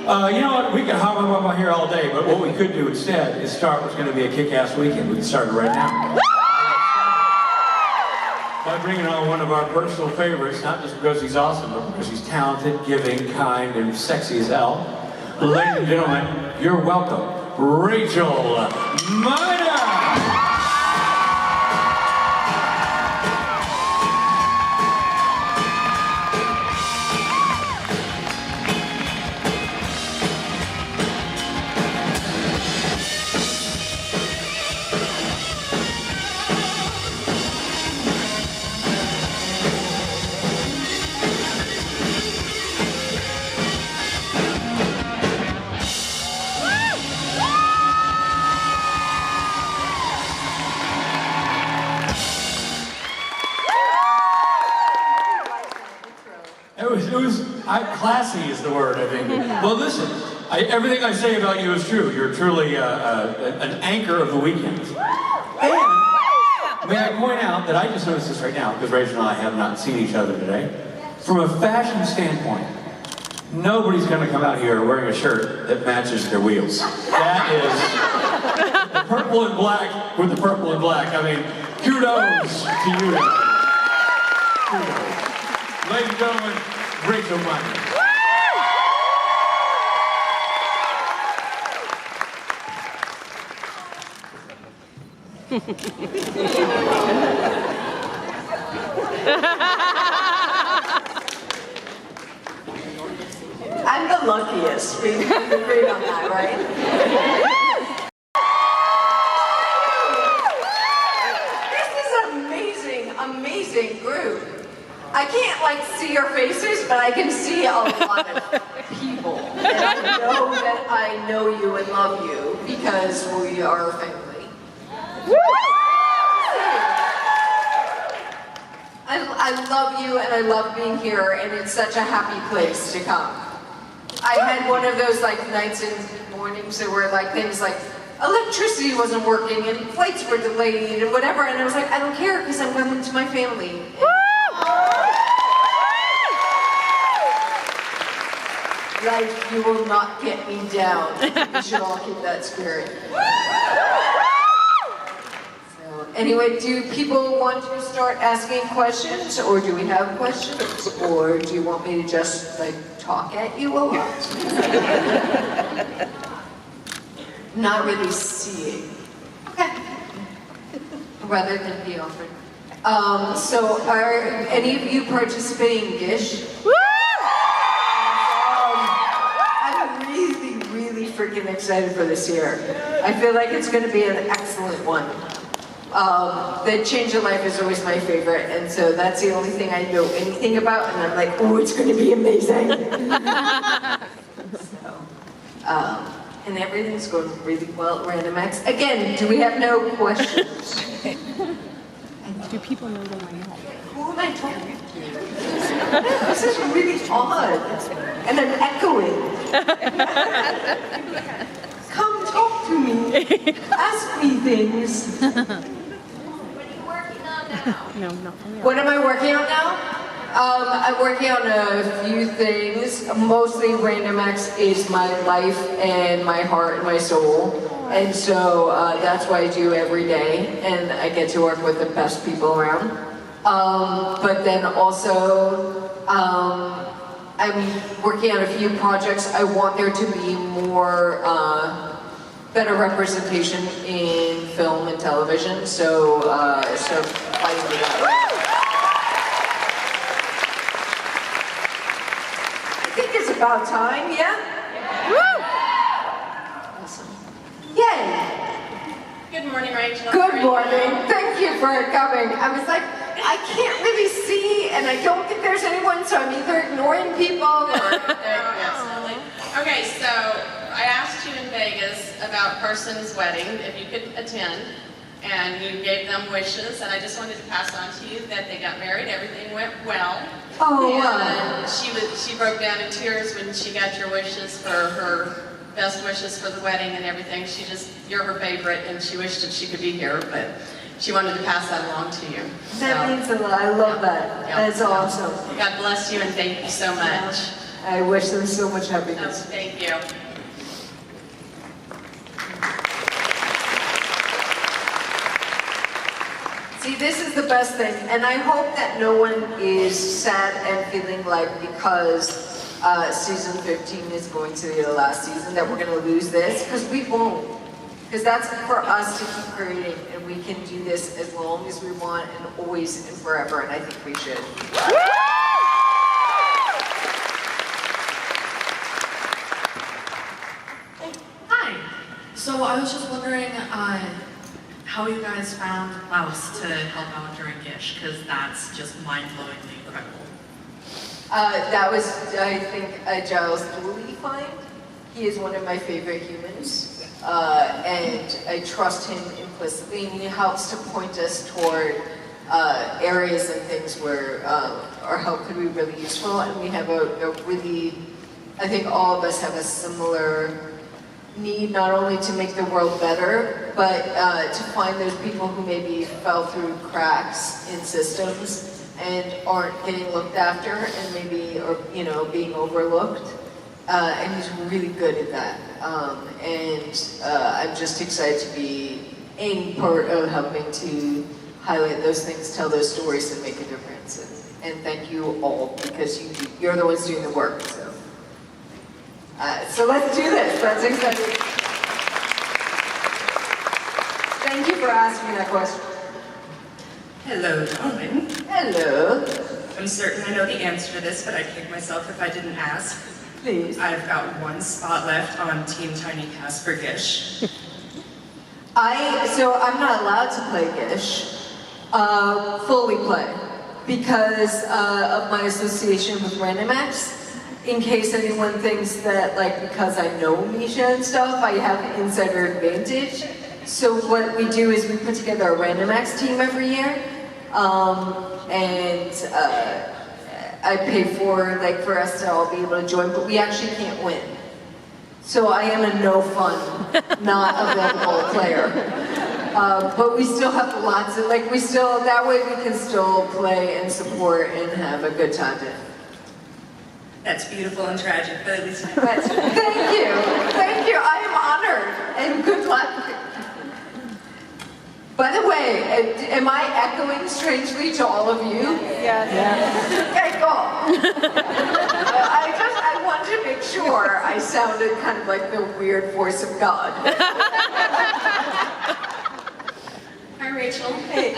You know what? We could hop up here all day, but what we could do instead is start what's going to be a kick-ass weekend. We can start it right now. By bringing on one of our personal favorites, not just because he's awesome, but because he's talented, giving, kind, and sexy as hell. Ladies and gentlemen, you're welcome, Rachel Minor! Classy is the word, I think. Well, listen, everything I say about you is true. You're truly an anchor of the weekend. And may I point out that I just noticed this right now, because Rachel and I have not seen each other today. From a fashion standpoint, nobody's going to come out here wearing a shirt that matches their wheels. That is the purple and black with the purple and black. I mean, kudos to you. Kudos. Ladies and gentlemen, Rachel Minor. I'm the luckiest. We agreed on that, right? This is an amazing group. I can't see your faces, but I can see a lot of people. And I know that I know you and love you because we are a family. I love you and I love being here, and it's such a happy place to come. I had one of those nights and mornings that were things like electricity wasn't working and flights were delayed and whatever, and I was like, I don't care because I'm coming to my family. Life, you will not get me down. We should all keep that spirit. So, anyway, do people want to start asking questions, or do we have questions, or do you want me to just talk at you a lot? Not really seeing. Okay. Rather than be offered. So, are any of you participating in Gish? Freaking excited for this year. I feel like it's going to be an excellent one. The Change of Life is always my favorite, and so that's the only thing I know anything about, and I'm like, oh, it's going to be amazing. And everything's going really well at Random Acts. Again, do we have no questions? Do people know the line? Who am I talking to? This is really odd. And I'm echoing. Come talk to me. Ask me things. What are you working on now? No, nothing. What am I working on now? I'm working on a few things. Mostly Random Acts is my life and my heart and my soul. And so that's what I do every day. And I get to work with the best people around. But then also, I'm working on a few projects. I want there to be more, better representation in film and television. So, fighting for that. I think it's about time, yeah? Awesome. Yay! Good morning, Rachel. Good morning. Thank you for coming. I was like, I can't really see, and I don't think there's anyone, so I'm either ignoring people or... Absolutely. Okay, so I asked you in Vegas about person's wedding, if you could attend, and you gave them wishes, and I just wanted to pass on to you that they got married, everything went well. Oh, and she broke down in tears when she got your wishes for her best wishes for the wedding and everything. You're her favorite, and she wished that she could be here, but she wanted to pass that along to you. That means a lot. I love that. Yeah. That's awesome. God bless you, and thank you so much. I wish them so much No, happiness. thank you. See, this is the best thing, and I hope that no one is sad and feeling like because season 15 is going to be the last season that we're going to lose this, because we won't. Because that's for us to keep creating, and we can do this as long as we want and always and forever, and I think we should. Hi. So I was just wondering how you guys found Klaus to help out during Gish, because that's just mind-blowingly incredible. That was, I think, Giles Dooley find. He is one of my favorite humans, and I trust him implicitly, and he helps to point us toward areas and things where our help could be really useful, and we have a really, I think all of us have a similar need not only to make the world better, but to find those people who maybe fell through cracks in systems and aren't getting looked after and maybe, or being overlooked. And he's really good at that. I'm just excited to be any part of helping to highlight those things, tell those stories, and make a difference. And thank you all, because you're the ones doing the work. So let's do this. That's exciting. Thank you for asking that question. Hello, darling. Hello. I'm certain I know the answer to this, but I'd kick myself if I didn't ask. Please. I've got one spot left on Team Tiny Cast for Gish. So I'm not allowed to play Gish, fully play, because of my association with Random Acts. In case anyone thinks that, because I know Misha and stuff, I have an insider advantage. So what we do is we put together a Random Acts team every year, and I pay for us to all be able to join, but we actually can't win. So I am a no fun, not available player. But we still have lots of, that way we can still play and support and have a good time. That's beautiful and tragic, but at least Thank you. Thank you. I am honored, and good luck. By the way, am I echoing strangely to all of you? Yes. Okay, cool. I wanted to make sure I sounded kind of like the weird voice of God. Hi, Rachel. Hey.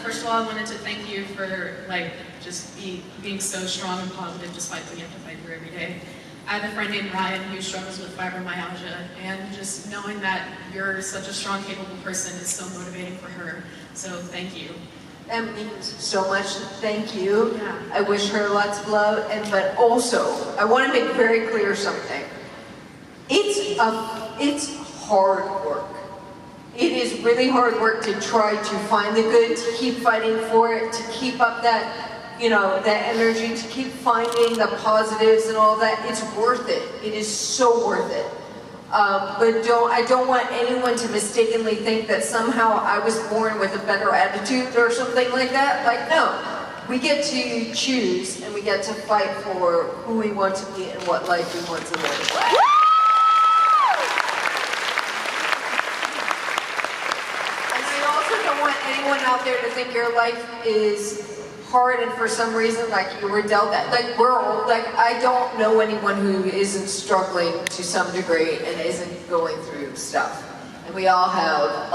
First of all, I wanted to thank you for just being so strong and positive despite what you have to fight through every day. I have a friend named Ryan who struggles with fibromyalgia, and just knowing that you're such a strong, capable person is so motivating for her. So thank you. That means so much. Thank you. Yeah. I wish her lots of love, but also I want to make very clear something. It's hard work. It is really hard work to try to find the good, to keep fighting for it, to keep up that that energy, to keep finding the positives and all that. It's worth it. It is so worth it. But I don't want anyone to mistakenly think that somehow I was born with a better attitude or something like that. No. We get to choose, and we get to fight for who we want to be and what life we want to live. And I also don't want anyone out there to think your life is hard and for some reason you were dealt that. We're all, I don't know anyone who isn't struggling to some degree and isn't going through stuff. And we all have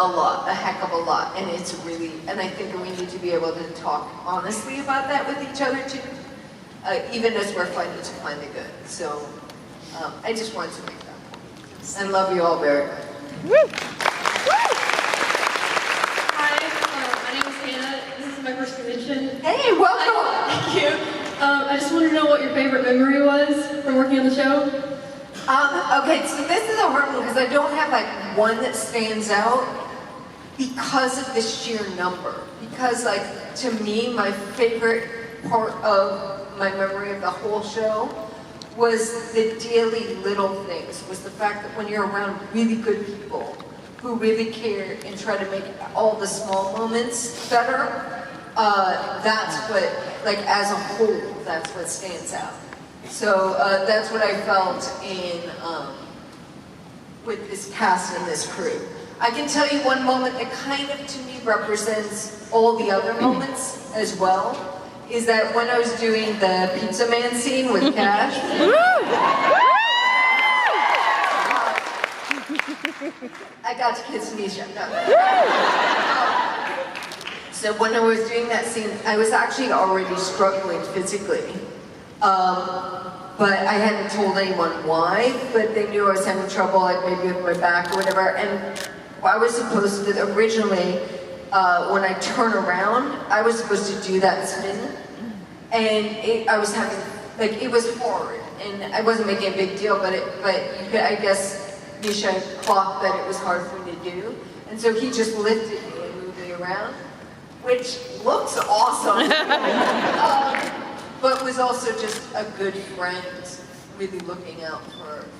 a heck of a lot, and it's really, and I think we need to be able to talk honestly about that with each other too, even as we're fighting to find the good. So I just wanted to make that point. I love you all very much. Hi, my name is Hannah. This is my first convention. Hey, welcome! Thank you. I just wanted to know what your favorite memory was from working on the show. Okay, so this is a hard one because I don't have one that stands out because of the sheer number. Because to me, my favorite part of my memory of the whole show was the daily little things, was the fact that when you're around really good people who really care and try to make all the small moments better, that's what, as a whole, that's what stands out. So that's what I felt in with this cast and this crew. I can tell you one moment that kind of to me represents all the other moments as well, is that when I was doing the pizza man scene with Cash, I got to kiss Misha. No. So when I was doing that scene, I was actually already struggling physically. But I hadn't told anyone why, but they knew I was having trouble, like maybe with my back or whatever. And I was supposed to, originally, when I turn around, I was supposed to do that spin. And I was having, like, it was forward. And I wasn't making a big deal, but you could, I guess Misha clocked that it was hard for me to do. And so he just lifted me and moved me around, which looks awesome. But was also just a good friend, really looking out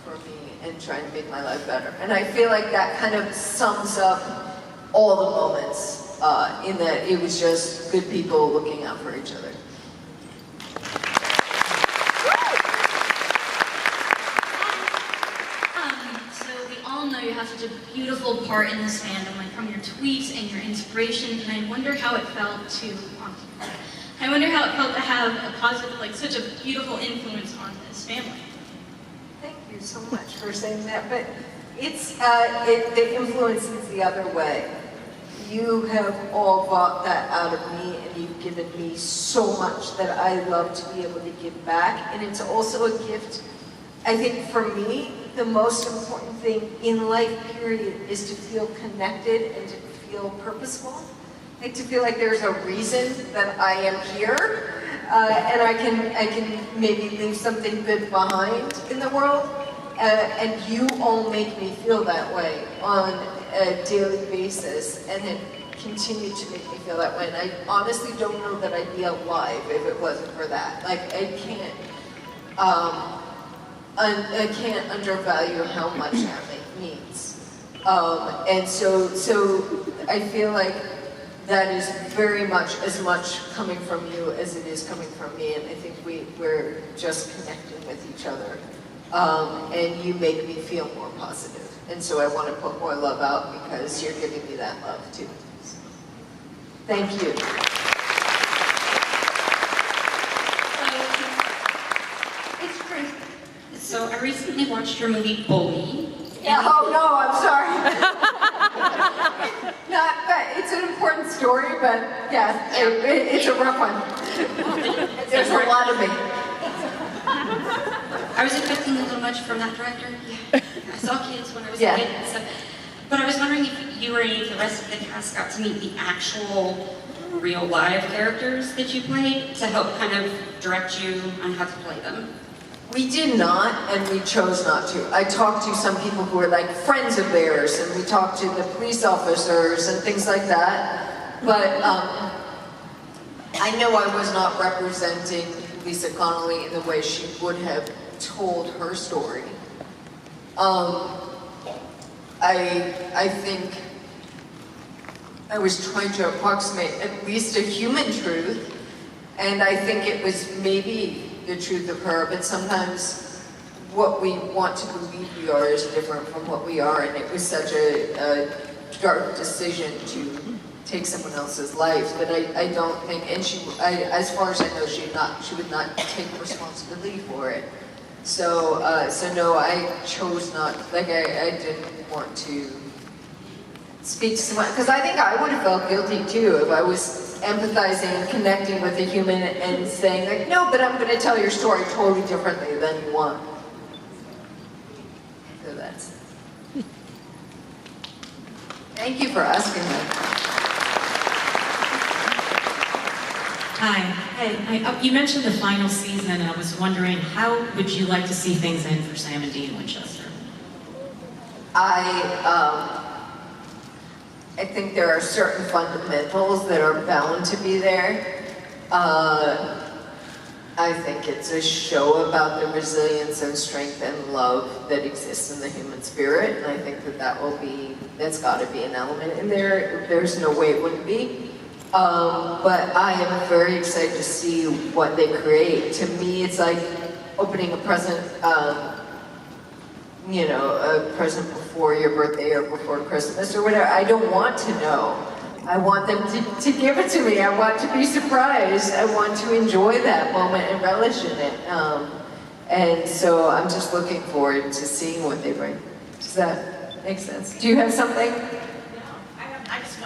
for me and trying to make my life better. And I feel like that kind of sums up all the moments in that it was just good people looking out for each other. So we all know you have such a beautiful part in this fandom, like from your tweets and your inspiration, and I wonder how it felt to have a positive, like such a beautiful influence on this family. Thank you so much for saying that, but it's, the influence is the other way. You have all brought that out of me, and you've given me so much that I love to be able to give back, and it's also a gift. I think for me, the most important thing in life, period, is to feel connected and to feel purposeful. Like to feel like there's a reason that I am here, and I can maybe leave something good behind in the world. And you all make me feel that way on a daily basis, and it continued to make me feel that way. And I honestly don't know that I'd be alive if it wasn't for that. Like I can't undervalue how much that means. And so I feel like that is very much as much coming from you as it is coming from me, and I think we're just connecting with each other. And you make me feel more positive. And so I want to put more love out because you're giving me that love too. So, thank you. It's true. So I recently watched your movie Bully. Yeah, oh no, I'm sorry. It's an important story, but yeah, it's a rough one. There's a lot of me. I was expecting a little much from that director. Yeah. I saw kids when I was a kid and stuff. But I was wondering if you or any of the rest of the cast got to meet the actual real live characters that you played to help kind of direct you on how to play them. We did not, and we chose not to. I talked to some people who were like friends of theirs, and we talked to the police officers and things like that. But I know I was not representing Lisa Connolly in the way she would have told her story. I think I was trying to approximate at least a human truth, and I think it was maybe the truth of her, but sometimes what we want to believe we are is different from what we are, and it was such a dark decision to take someone else's life. But I don't think, and as far as I know, she would not take responsibility for it. So no, I chose not. Like I didn't want to speak to someone, because I think I would have felt guilty too if I was empathizing and connecting with a human and saying like, no, but I'm going to tell your story totally differently than you want. So that's. Thank you for asking me. Hi. Hey. You mentioned the final season, and I was wondering, how would you like to see things end for Sam and Dean Winchester? I think there are certain fundamentals that are bound to be there. I think it's a show about the resilience and strength and love that exists in the human spirit, and I think that's got to be an element in there. There's no way it wouldn't be. But I am very excited to see what they create. To me, it's like opening a present, you know, a present before your birthday or before Christmas or whatever. I don't want to know. I want them to give it to me. I want to be surprised. I want to enjoy that moment and relish in it. And so I'm just looking forward to seeing what they bring. Does that make sense? Do you have something?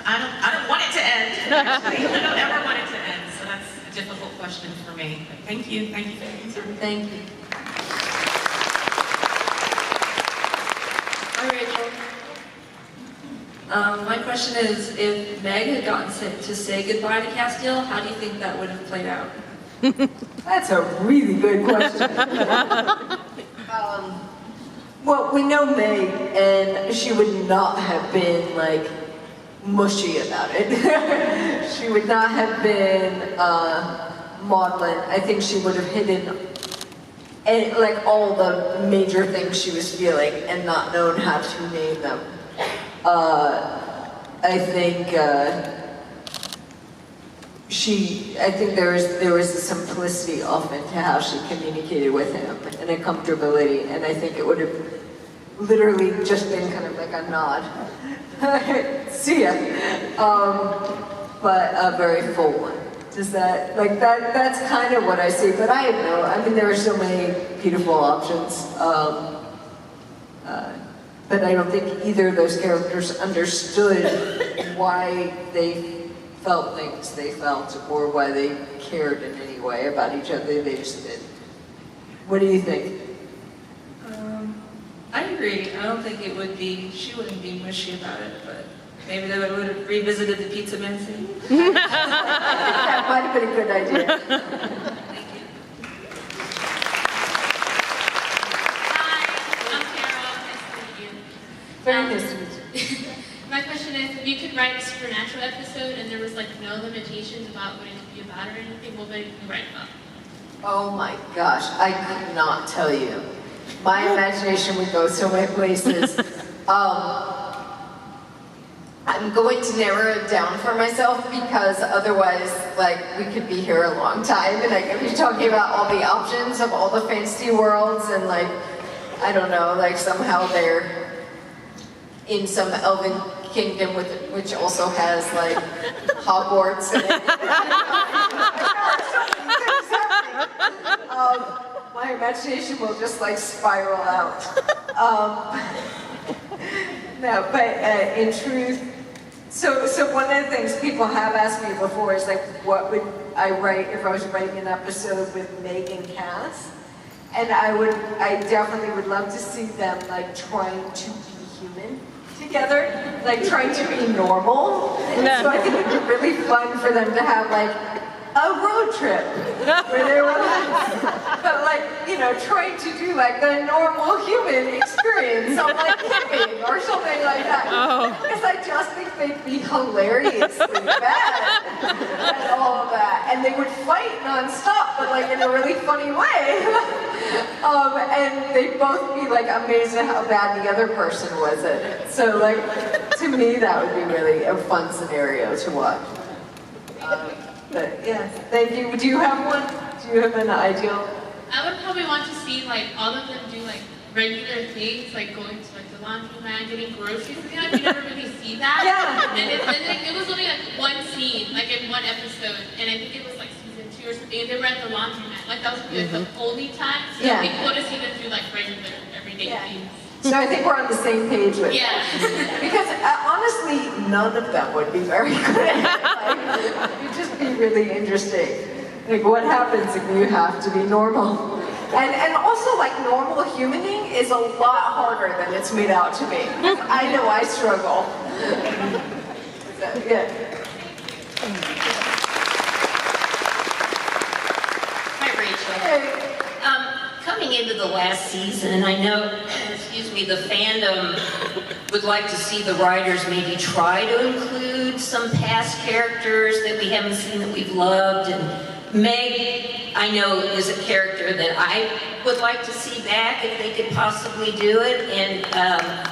I don't want it to end, actually. I don't ever want it to end, so that's a difficult question for me. But thank you for the answer. Thank you. Hi, Rachel. My question is, if Meg had gotten to say goodbye to Castiel, how do you think that would have played out? That's a really good question. Well, we know Meg, and she would not have been like mushy about it. She would not have been maudlin. I think she would have hidden like all the major things she was feeling and not known how to name them. I think there was a simplicity often to how she communicated with him and a comfortability, and I think it would have literally just been kind of like a nod. See ya. But a very full one. Does that, like that's kind of what I see, but I don't know. I mean, there are so many beautiful options. But I don't think either of those characters understood why they felt things they felt or why they cared in any way about each other. They just did. What do you think? I agree. I don't think it would be, she wouldn't be mushy about it, but maybe they would have revisited the pizza man scene. That might have been a good idea. Thank you. Hi, I'm Carol. Nice to meet you. Very nice to meet you. My question is, if you could write a supernatural episode and there was like no limitations about what it could be about or anything, what would you write about? Oh my gosh, I could not tell you. My imagination would go so many places. I'm going to narrow it down for myself because otherwise, like, we could be here a long time and I could be talking about all the options of all the fantasy worlds and like, I don't know, like somehow they're in some elven kingdom which also has like Hogwarts in it. My imagination will just like spiral out. No, but in truth, so one of the things people have asked me before is like, what would I write if I was writing an episode with Meg and Cass? And I definitely would love to see them like trying to be human together, like trying to be normal. So I think it would be really fun for them to have like a road trip where they were like, but like, you know, trying to do like the normal human experience of like camping or something like that. Because I just think they'd be hilariously bad at all of that. And they would fight nonstop, but like in a really funny way. And they'd both be like amazed at how bad the other person was at it. So like, to me, that would be really a fun scenario to watch. But yeah, thank you. Do you have one? Do you have an ideal? I would probably want to see like all of them do like regular things, like going to like the laundromat, getting groceries. You know, you never really see that. Yeah. And it was only like one scene, like in one episode, and I think it was like season 2 or something. And they were at the laundromat. Like that was like the only time. So Yeah. I think want to see them do like regular, everyday things. So I think we're on the same page with Yeah. Because honestly, none of them would be very good at it. Like, it'd just be really interesting. Like what happens if you have to be normal? And also like normal humaning is a lot harder than it's made out to be. I know I struggle. So, yeah. Hi, Rachel. Hey. Coming into the last season, I know, excuse me, the fandom would like to see the writers maybe try to include some past characters that we haven't seen that we've loved. And Meg, I know, is a character that I would like to see back if they could possibly do it. And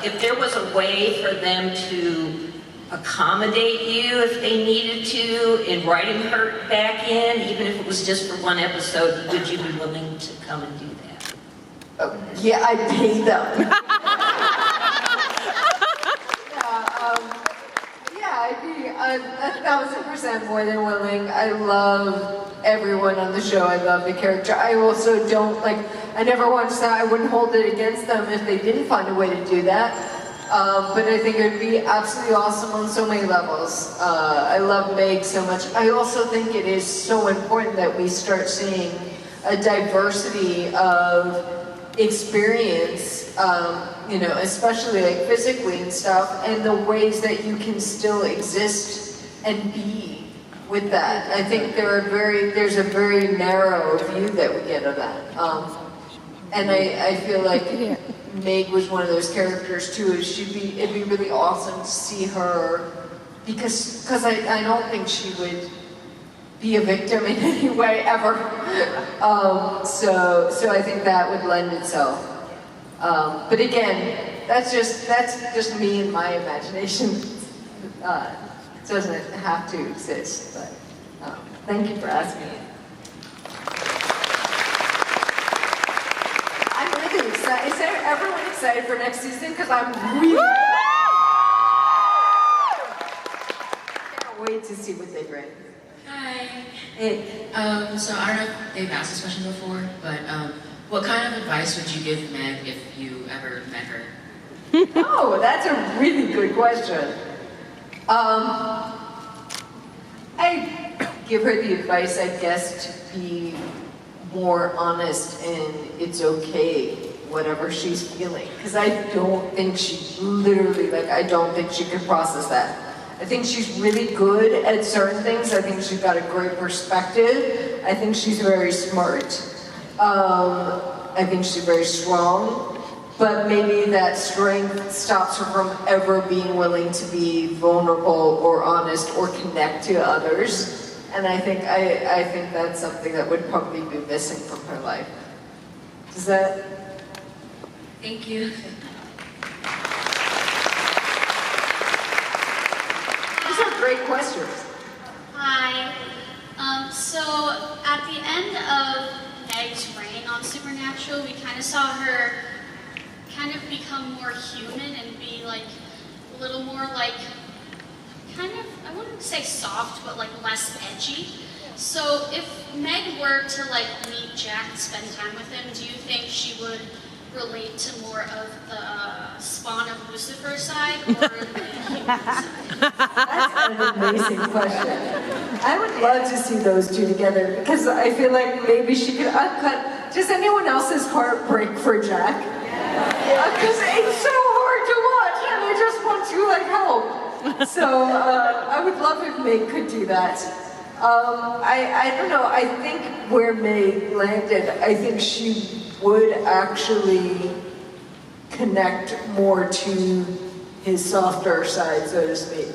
if there was a way for them to accommodate you if they needed to in writing her back in, even if it was just for one episode? Would you be willing to come and do that? Yeah, I'd pay them. I'd be 1,000% more than willing. I love everyone on the show. I love the character. I also don't, I never once thought I wouldn't hold it against them if they didn't find a way to do that. But I think it would be absolutely awesome on so many levels. I love Meg so much. I also think it is so important that we start seeing a diversity of experience, especially physically and stuff, and the ways that you can still exist and be with that. I think there's a very narrow view that we get of that. And I feel like Meg was one of those characters too. It'd be really awesome to see her, because I don't think she would be a victim in any way ever. So I think that would lend itself. But again, that's just me and my imagination. It doesn't have to exist. But thank you for asking it. I'm really excited. Is everyone excited for next season? Because I'm really can't wait to see what they bring. Hi. Hey. So I don't know if they've asked this question before, but what kind of advice would you give Meg if you ever met her? Oh, that's a really good question. I give her the advice, I guess, to be more honest and it's okay, whatever she's feeling. Because I don't think she I don't think she can process that. I think she's really good at certain things. I think she's got a great perspective. I think she's very smart. I think she's very strong. But maybe that strength stops her from ever being willing to be vulnerable or honest or connect to others. And I think that's something that would probably be missing from her life. Does that? Thank you. These are great questions. Hi. So at the end of Meg's reign on Supernatural, we kind of saw her kind of become more human and be a little more I wouldn't say soft, but less edgy. So if Meg were to meet Jack and spend time with him, do you think she would relate to more of the spawn of Lucifer side or the human side? That's an amazing question. I would love to see those two together because I feel like maybe she could uncut. Does anyone else's heart break for Jack? Because it's so hard to watch and I just want to help. So I would love if Meg could do that. I don't know, I think where Meg landed, I think she would actually connect more to his softer side, so to speak.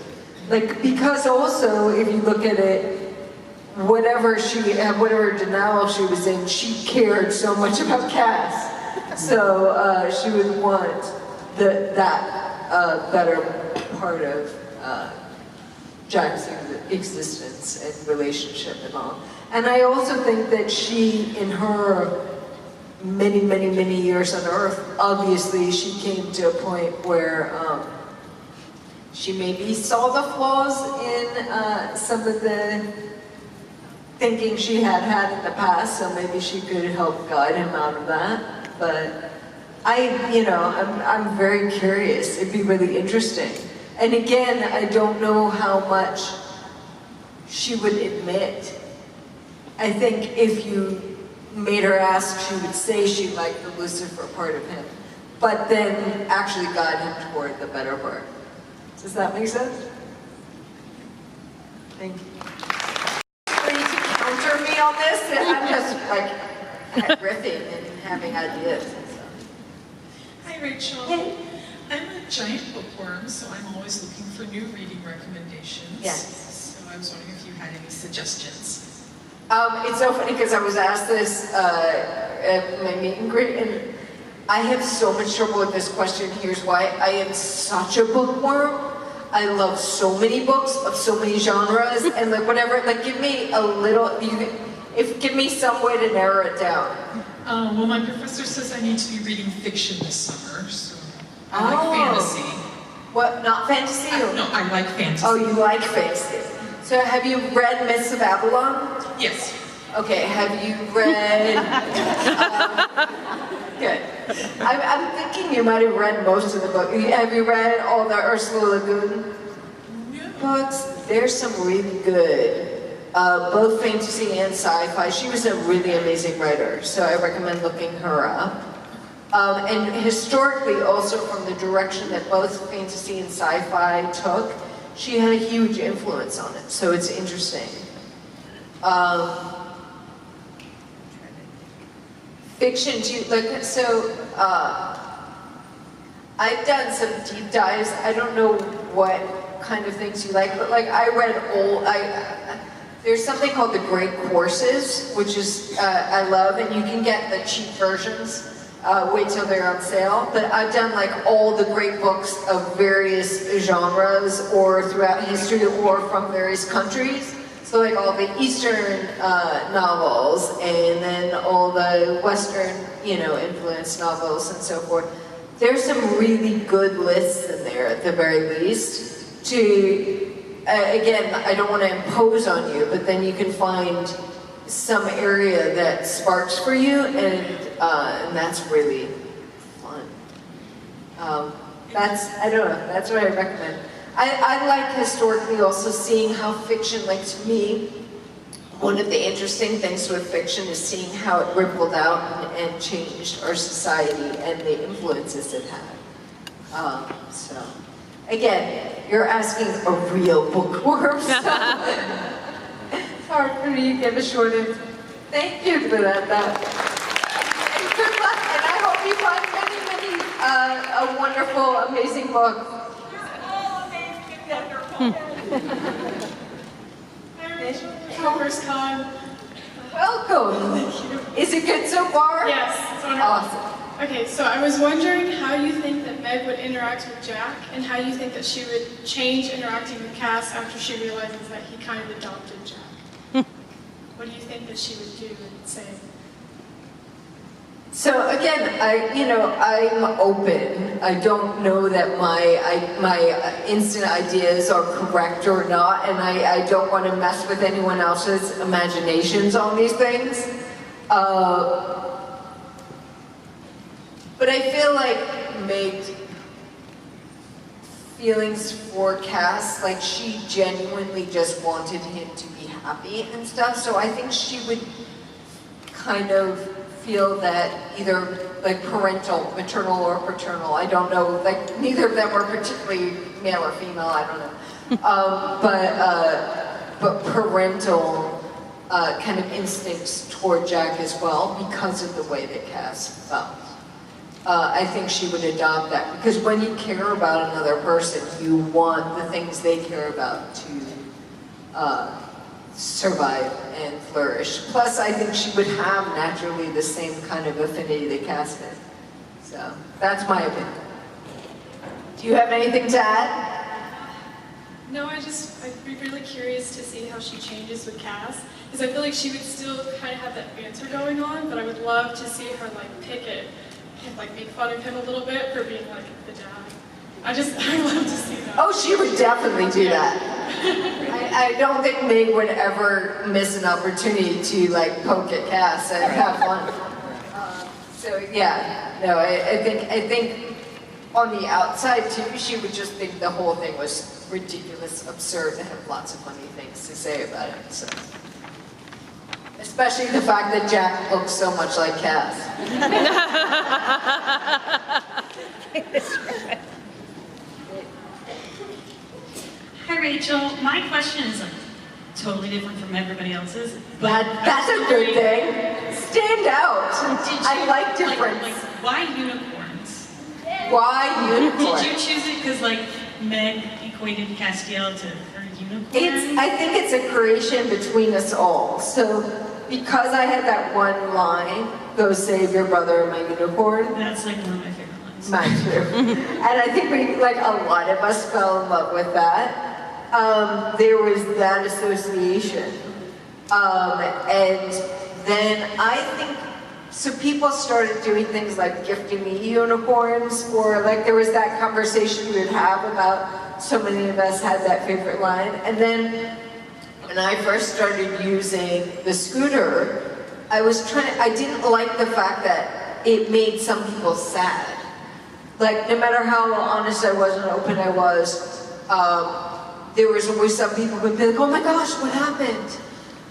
Because also, if you look at it, whatever denial she was in, she cared so much about Cass. So she would want that better part of Jack's existence and relationship and all. And I also think that she, in her many, many, many years on Earth, obviously she came to a point where she maybe saw the flaws in some of the thinking she had in the past, so maybe she could help guide him out of that. But I'm very curious. It'd be really interesting. And again, I don't know how much she would admit. I think if you made her ask, she would say she liked the Lucifer part of him, but then actually guide him toward the better part. Does that make sense? Thank you. Free to counter me on this? I'm just riffing and having ideas. Hi, Rachel. Hey. I'm a giant bookworm, so I'm always looking for new reading recommendations. Yes. So I was wondering if you had any suggestions. It's so funny because I was asked this at my meet and greet, and I have so much trouble with this question. Here's why. I am such a bookworm. I love so many books of so many genres, and like whatever, like give me a little, give me some way to narrow it down. Well, my professor says I need to be reading fiction this summer, so I like fantasy. What, not fantasy? No, I like fantasy. Oh, you like fantasy. So have you read Myths of Babylon? Yes. Okay, have you read... good. I'm thinking you might have read most of the book. Have you read all the Ursula Le Guin books? There's some really good, both fantasy and sci-fi. She was a really amazing writer, so I recommend looking her up. And historically, also from the direction that both fantasy and sci-fi took, she had a huge influence on it, so it's interesting. Fiction too, like, so, I've done some deep dives. I don't know what kind of things you like, but like I read there's something called the Great Courses, which is, I love, and you can get the cheap versions. Wait till they're on sale. But I've done like all the great books of various genres or throughout history or from various countries. So like all the Eastern novels and then all the Western, influenced novels and so forth. There's some really good lists in there at the very least to, again, I don't want to impose on you, but then you can find some area that sparks for you, and that's really fun. I don't know, that's what I recommend. I like historically also seeing how fiction, like to me, one of the interesting things with fiction is seeing how it rippled out and changed our society and the influences it had. So, again, you're asking a real bookworm, so it's hard for me to give a short answer. Thank you for that. And good luck, and I hope you find many, a wonderful, amazing book. First con. Welcome. Is it good so far? Yes, it's wonderful. Awesome. Okay, so I was wondering how you think that Meg would interact with Jack, and how you think that she would change interacting with Cass after she realizes that he kind of adopted Jack. What do you think that she would do and say? So again, I'm open. I don't know that my instant ideas are correct or not, and I don't want to mess with anyone else's imaginations on these things. But I feel like Meg's feelings for Cass, like she genuinely just wanted him to be happy and stuff. So I think she would kind of feel that either like maternal or paternal, I don't know, like neither of them were particularly male or female, I don't know. But parental kind of instincts toward Jack as well because of the way that Cass felt. I think she would adopt that because when you care about another person, you want the things they care about to survive and flourish. Plus, I think she would have naturally the same kind of affinity that Cass did. So, that's my opinion. Do you have anything to add? No, I'd be really curious to see how she changes with Cass, because I feel like she would still kind of have that banter going on, but I would love to see her like pick it and like make fun of him a little bit for being like the dad. I'd love to see that. Oh, she would definitely do that. I don't think Meg would ever miss an opportunity to like poke at Cass and have fun. So yeah, no, I think on the outside too, she would just think the whole thing was ridiculous, absurd, and have lots of funny things to say about it. So, especially the fact that Jack looks so much like Cass. Hi Rachel, my question is totally different from everybody else's. But that's a good thing. Stand out. I like difference. Like, why unicorns? Why unicorns? Did you choose it because like Meg equated Castiel to her unicorn? I think it's a creation between us all. So because I had that one line, go save your brother, my unicorn. That's like one of my favorite lines. Mine too. And I think like a lot of us fell in love with that. There was that association. And then I think, so people started doing things like gifting me unicorns, or like there was that conversation we would have about so many of us had that favorite line. And then when I first started using the scooter, I didn't like the fact that it made some people sad. Like, no matter how honest I was and open I was, there was always some people who would be like, oh my gosh, what happened?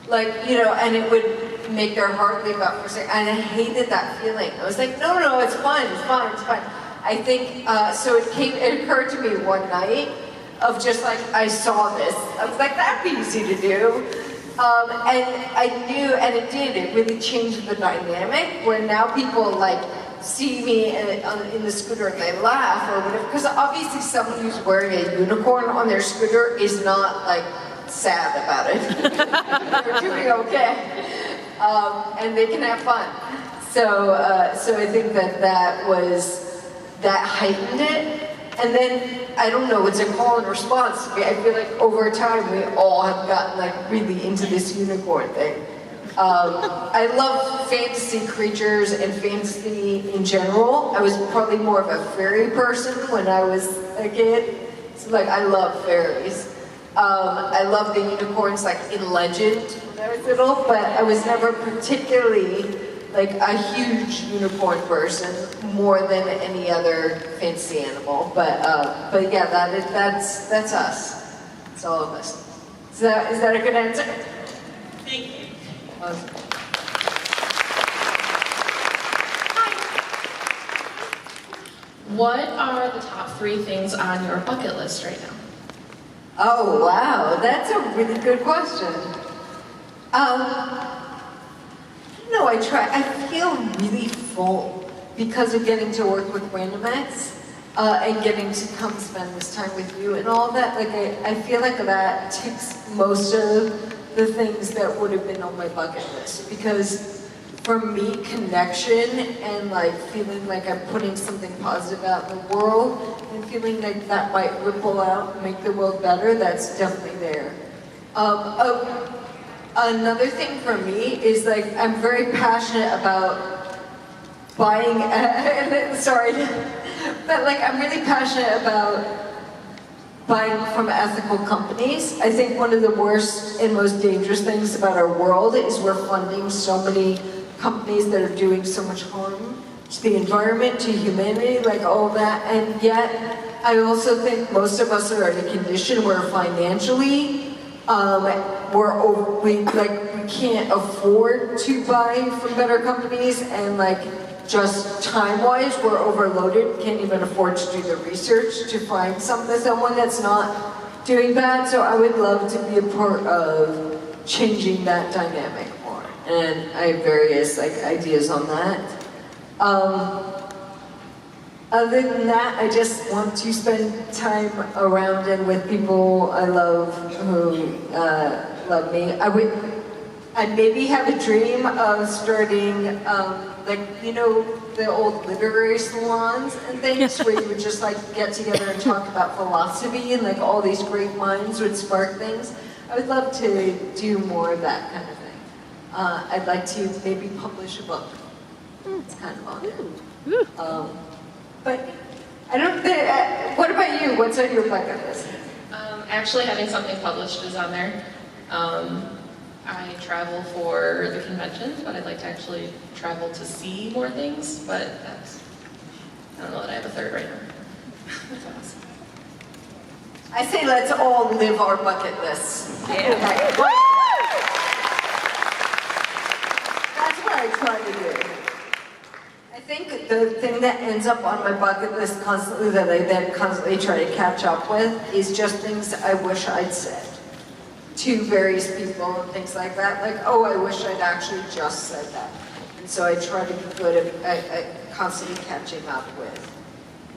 Like, and it would make their heart leap out for a second. And I hated that feeling. I was like, no, it's fine, it's fine, it's fine. I think, so it occurred to me one night of just like, I saw this. I was like, that'd be easy to do. And I knew, and it really changed the dynamic, where now people like, see me in the scooter and they laugh or whatever, because obviously someone who's wearing a unicorn on their scooter is not like sad about it. They're doing okay, and they can have fun. So I think that heightened it. And then, I don't know, it's a call and response. I feel like over time we all have gotten like really into this unicorn thing. I love fantasy creatures and fantasy in general. I was probably more of a fairy person when I was a kid. So like, I love fairies. I love the unicorns like in Legend when I was little, but I was never particularly like a huge unicorn person, more than any other fantasy animal. But yeah, that's us. It's all of us. Is that a good answer? Thank you. Awesome. What are the top 3 things on your bucket list right now? Oh wow, that's a really good question. No, I feel really full because of getting to work with Random Acts and getting to come spend this time with you and all that. Like I feel like that ticks most of the things that would have been on my bucket list, because for me, connection and like feeling like I'm putting something positive out in the world and feeling like that might ripple out and make the world better, that's definitely there. Another thing for me is like, I'm very passionate about buying, sorry, but like I'm really passionate about buying from ethical companies. I think one of the worst and most dangerous things about our world is we're funding so many companies that are doing so much harm to the environment, to humanity, like all that. And yet, I also think most of us are in a condition where financially, we can't afford to buy from better companies, and like just time-wise, we're overloaded, can't even afford to do the research to find someone that's not doing bad. So I would love to be a part of changing that dynamic more. And I have various like ideas on that. Other than that, I just want to spend time around and with people I love who love me. I'd maybe have a dream of starting, like, you know, the old literary salons and things where you would just like get together and talk about philosophy, and like all these great minds would spark things. I would love to do more of that kind of thing. I'd like to maybe publish a book. It's kind of on there. But I don't think, what about you? What's on your bucket list? Actually, having something published is on there. I travel for the conventions, but I'd like to actually travel to see more things, but that's, I don't know that I have a third right now. That's awesome. I say let's all live our bucket lists. Yeah. Okay. That's what I try to do. I think the thing that ends up on my bucket list constantly, that I then constantly try to catch up with, is just things I wish I'd said to various people and things like that. Like, oh, I wish I'd actually just said that. And so I try to be good at constantly catching up with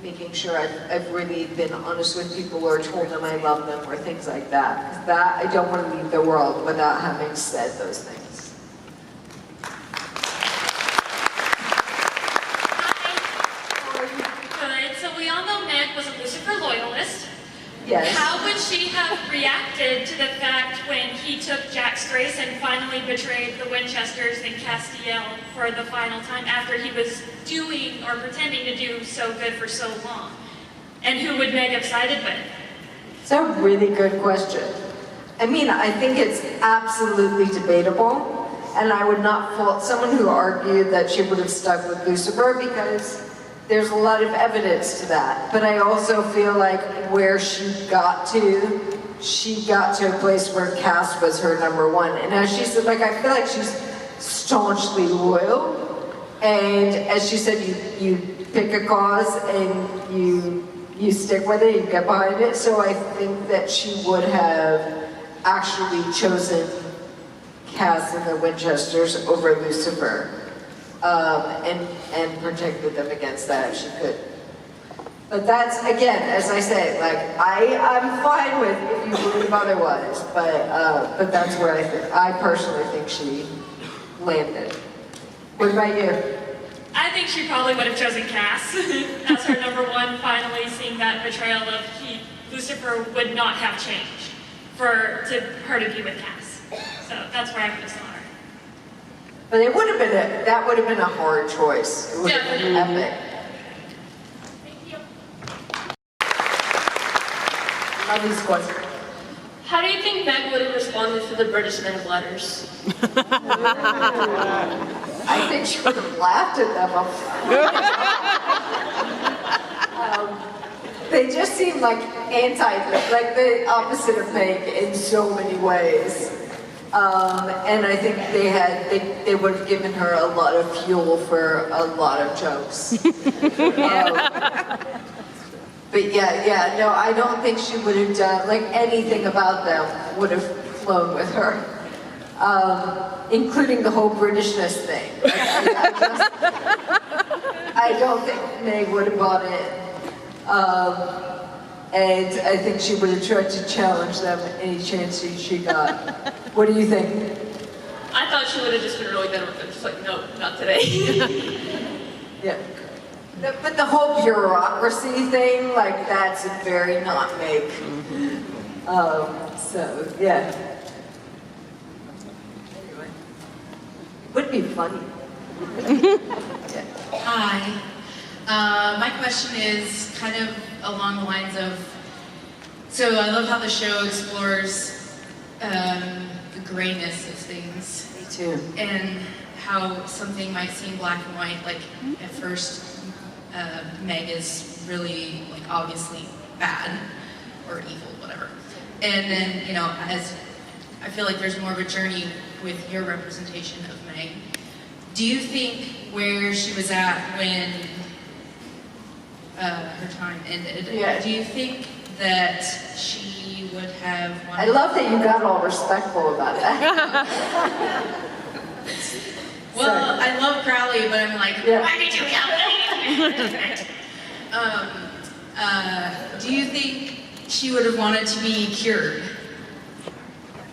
making sure I've really been honest with people or told them I love them or things like that. Because that, I don't want to leave the world without having said those things. Can I Meg was a Lucifer loyalist. Yes. How would she have reacted to the fact when he took Jack's grace and finally betrayed the Winchesters and Castiel for the final time after he was doing or pretending to do so good for so long? And who would Meg have sided with? It's a really good question. I mean, I think it's absolutely debatable, and I would not fault someone who argued that she would have stuck with Lucifer because there's a lot of evidence to that. But I also feel like where she got to a place where Cass was her #1. And as she said, like, I feel like she's staunchly loyal. And as she said, you pick a cause and you stick with it, you get behind it. So I think that she would have actually chosen Cass and the Winchesters over Lucifer, and protected them against that if she could. But that's, again, as I say, like, I'm fine with if you believe otherwise, but that's where I personally think she landed. What about you? I think she probably would have chosen Cass as her #1, finally seeing that betrayal of Lucifer would not have changed for her to be with Cass. So that's where I would have saw her. But it would have been that would have been a hard choice. It would have been epic. Love these questions. How do you think Meg would have responded to the British men's letters? I think she would have laughed at them. They just seem like like the opposite of Meg in so many ways. And I think they would have given her a lot of fuel for a lot of jokes. But yeah, no, I don't think she would have done, like, anything about them would have flown with her. Including the whole Britishness thing. Like, I don't think Meg would have bought it. And I think she would have tried to challenge them any chance she got. What do you think? I thought she would have just been really good with it. Just like, no, not today. Yeah. But the whole bureaucracy thing, like, that's very not Meg. So, yeah. Anyway. Would be funny. Yeah. Hi. My question is kind of along the lines of, so I love how the show explores the grayness of things. Me too. And how something might seem black and white, like at first Meg is really, like, obviously bad or evil, whatever. And then, you know, as I feel like there's more of a journey with your representation of Meg. Do you think where she was at when her time ended, do you think that she would have wanted... I love that you got all respectful about that. Well, I love Crowley, but I'm like, why did you kill me? Do you think she would have wanted to be cured?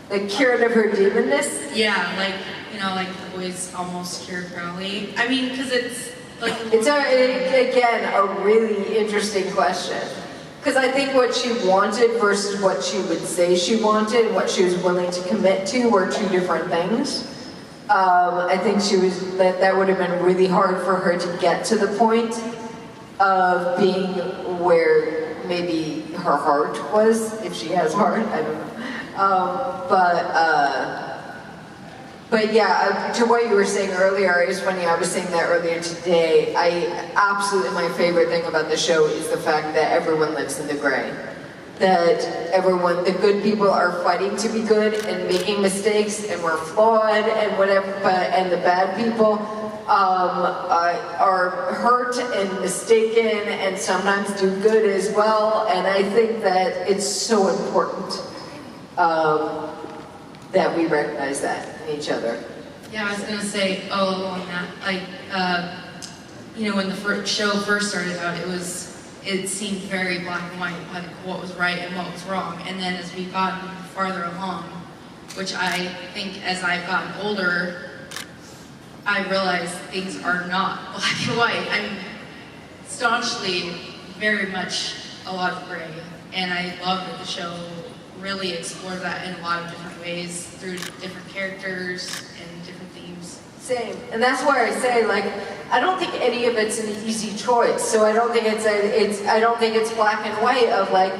Like, cured of her demonness? Yeah, like, you know, like the boys almost cured Crowley. I mean, because it's like... It's, again, a really interesting question. Because I think what she wanted versus what she would say she wanted, what she was willing to commit to, were two different things. I think that would have been really hard for her to get to the point of being where maybe her heart was, if she has heart, I don't know. But yeah, to what you were saying earlier, it was funny, I was saying that earlier today, absolutely my favorite thing about the show is the fact that everyone lives in the gray. That the good people are fighting to be good and making mistakes, and we're flawed and whatever, and the bad people are hurt and mistaken and sometimes do good as well. And I think that it's so important that we recognize that in each other. Yeah, I was gonna say, along that, like, you know, when the show first started out, it seemed very black and white, like what was right and what was wrong. And then as we've gotten farther along, which I think as I've gotten older, I realize things are not black and white. I'm staunchly very much a lot of gray, and I love that the show really explored that in a lot of different ways through different characters and different themes. Same, and that's why I say, like, I don't think any of it's an easy choice. So I don't think I don't think it's black and white of like,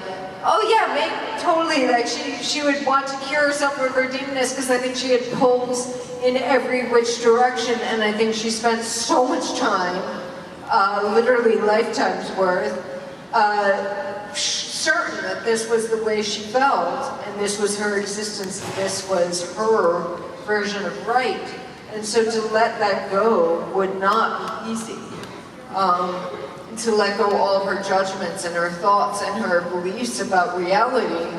oh yeah, Meg totally, like she would want to cure herself of her demonness, because I think she had pulls in every which direction, and I think she spent so much time, literally lifetimes worth, certain that this was the way she felt, and this was her existence, and this was her version of right. And so to let that go would not be easy. To let go all of her judgments and her thoughts and her beliefs about reality,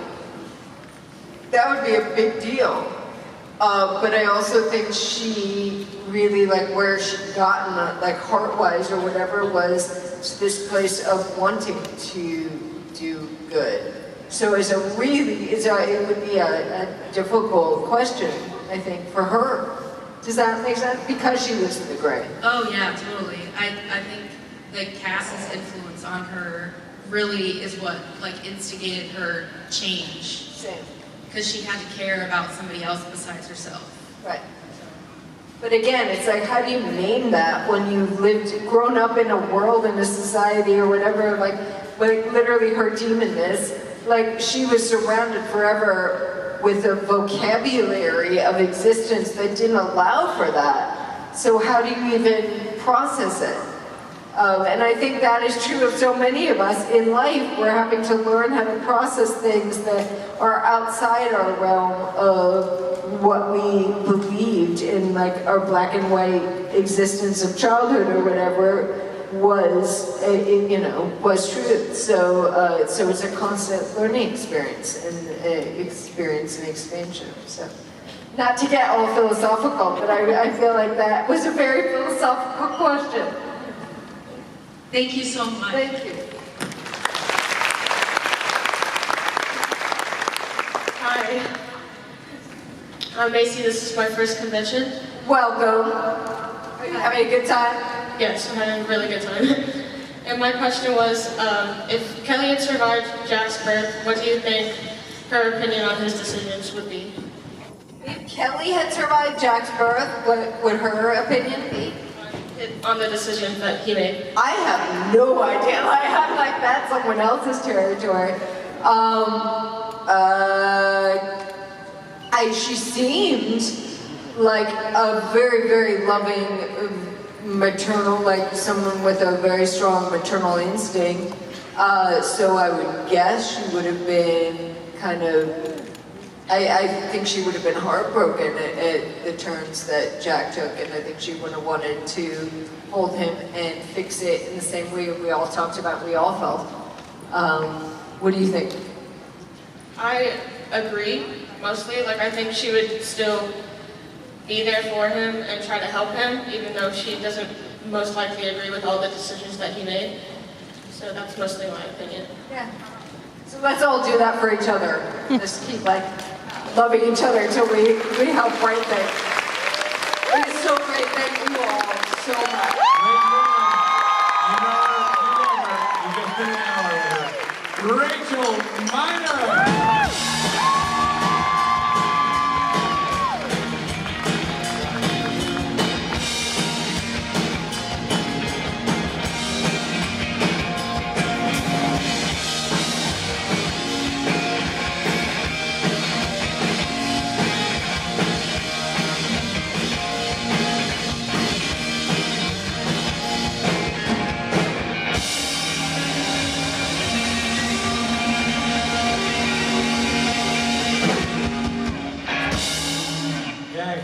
that would be a big deal. But I also think she really, like, where she'd gotten, like, heart-wise or whatever, was this place of wanting to do good. So it would be a difficult question, I think, for her. Does that make sense? Because she lives in the gray. Oh yeah, totally. I think that Cass's influence on her really is what like instigated her change. Same. Because she had to care about somebody else besides herself. Right. But again, it's like, how do you name that when you've grown up in a world, in a society or whatever, like literally her demonness, like she was surrounded forever with a vocabulary of existence that didn't allow for that. So how do you even process it? And I think that is true of so many of us in life. We're having to learn how to process things that are outside our realm of what we believed in, like our black and white existence of childhood or whatever was, was truth. So, so it's a constant learning experience and expansion. So, not to get all philosophical, but I feel like that was a very philosophical question. Thank you so much. Thank you. Hi. I'm Macy. This is my first convention. Welcome. Are you having a good time? Yes, I'm having a really good time. And my question was, if Kelly had survived Jack's birth, what do you think her opinion on his decisions would be? If Kelly had survived Jack's birth, what would her opinion be? On the decision that he made. I have no idea. I have like that's someone else's territory. She seemed like a very, very loving, maternal, like someone with a very strong maternal instinct. So I would guess she would have been kind of, I think she would have been heartbroken at the turns that Jack took, and I think she would have wanted to hold him and fix it in the same way we all talked about, we all felt. What do you think? I agree, mostly. Like, I think she would still be there for him and try to help him, even though she doesn't most likely agree with all the decisions that he made. So that's mostly my opinion. Yeah. So let's all do that for each other. Just keep like loving each other until we help right things. It is so great. Thank you all so much. You just spent an hour with her. Rachel Miner. Okay.